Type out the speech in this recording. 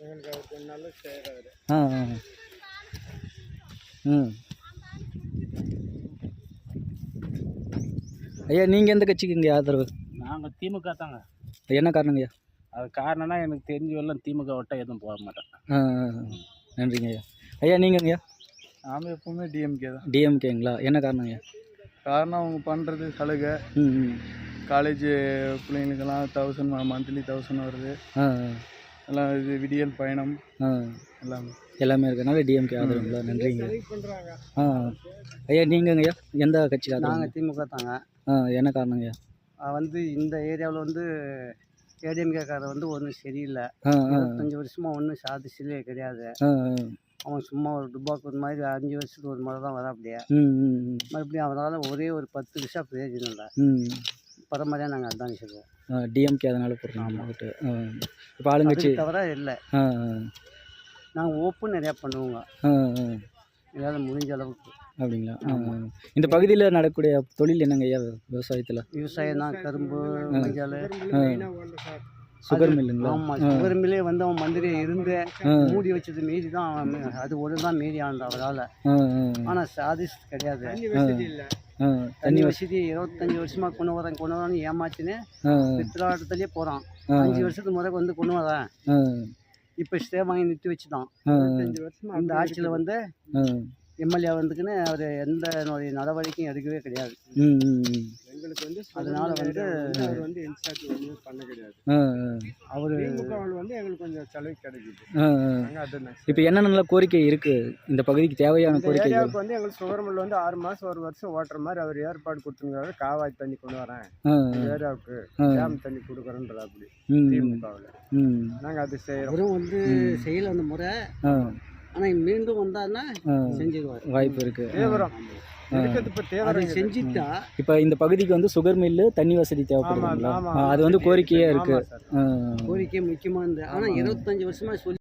ஆ ஆ ம் ஐயா நீங்கள் எந்த கட்சிக்கு இங்கே ஆதரவு? நாங்கள் திமுக தாங்க. என்ன காரணங்கய்யா? அது காரணம்னா எனக்கு தெரிஞ்ச வரலாம் திமுக விட்டா எதுவும் போக மாட்டேன். நன்றிங்க ஐயா. ஐயா நீங்கங்கய்யா? நாம் எப்போவுமே டிஎம்கே தான். டிஎம்கேங்களா? என்ன காரணங்கய்யா? காரணம் அவங்க பண்ணுறது சலுகை. காலேஜ் பிள்ளைங்களுக்கெல்லாம் 1000 மந்த்லி 1000 வருது. எல்லாம் இது விடியல் பயணம் எல்லாமே இருக்கனால டிஎம்கே ஆதரவுங்களா? நன்றிங்க. ஐயா நீங்கங்கய்யா எந்த கட்சி ஆதரவு? நாங்கள் திமுக தாங்க. என்ன காரணங்கய்யா? வந்து இந்த ஏரியாவில் வந்து ஏடிஎம்கேக்காரர் வந்து ஒன்றும் சரியில்லை. 25 வருஷமாக ஒன்றும் சாதிச்சிலே கிடையாது. அவன் சும்மா ஒரு டுபாக்கூர் மாதிரி 5 வருஷத்துக்கு ஒரு முறை தான் வர அப்படியே. மறுபடியும் அவரால் ஒரே ஒரு 10 வருஷம் பிரயோஜனம் இல்லை. பரம்பரையாக நாங்கள் அதான் சொல்லுவோம். டிஎம்கே அதனால போடுறோம். இப்போ ஆளுங்கட்சி தவிர இல்லை. நாங்கள் ஓப்பன் நிறையா பண்ணுவோங்க ஏதாவது முடிஞ்ச அளவுக்கு. அப்படிங்களா? இந்த பகுதியில் நடக்கக்கூடிய தொழில் என்னங்க ஐயா? விவசாயத்தில் விவசாயம் தான். கரும்பு, மஞ்சள், சுகர் மில்லுங்களா? ஆமாம், சுகர் மில்லே வந்து அவன் மந்திரியை இருந்து மூடி வச்சது மீறி தான் அவன் அது ஒன்று தான் மீறி ஆனது அவரால். ஆனால் சாதிஸ் கிடையாது. தண்ணி வசதி 25 வருஷமாக கொண்டு வரேன்னு ஏமாச்சுன்னு பித்தலாட்டத்துலேயே போகிறான். 5 வருஷத்துக்கு முறை வந்து கொண்டு வரேன். இப்போ ஸ்டே வாங்கி நிறுத்தி வச்சுதான். 25 வருஷமாக இந்த ஆட்சியில் வந்து எம்எல்ஏ வந்துக்குன்னு அவர் எந்த நடவடிக்கையும் எடுக்கவே கிடையாது. எங்களுக்கு வந்து அதனால வந்து அவர் வந்து இன்சார்ஜ் ஒன்றும் பண்ண கிடையாது. அவர் வந்து எங்களுக்கு கொஞ்சம் செலவு கிடைக்குது. இப்போ என்னென்ன கோரிக்கை இருக்குது இந்த பகுதிக்கு தேவையான கோரிக்கை? ஏரியாவுக்கு வந்து எங்களுக்கு சுகர் மில் வந்து 6 மாதம் ஒரு வருஷம் ஓட்டுற மாதிரி அவர் ஏற்பாடு கொடுத்துருக்காரு. காவாய் தண்ணி கொண்டு வரேன் ஏரியாவுக்கு, டேம் தண்ணி கொடுக்குறேன்ற அப்படி திமுகவில் நாங்கள் அது செய்கிறோம். அவரும் வந்து செய்யல அந்த முறை. ஆனால் மீண்டும் வந்தாருன்னா செஞ்சிருவார். வாய்ப்பு இருக்கு. செஞ்சுட்டா இப்போ இந்த பகுதிக்கு வந்து சுகர் மில்லு, தண்ணி வசதி தேவைப்படுதுங்களா? அது வந்து கோரிக்கையாக இருக்கு. கோரிக்கை முக்கியமாக இருந்தது. ஆனால் 25 வருஷமாக சொல்லி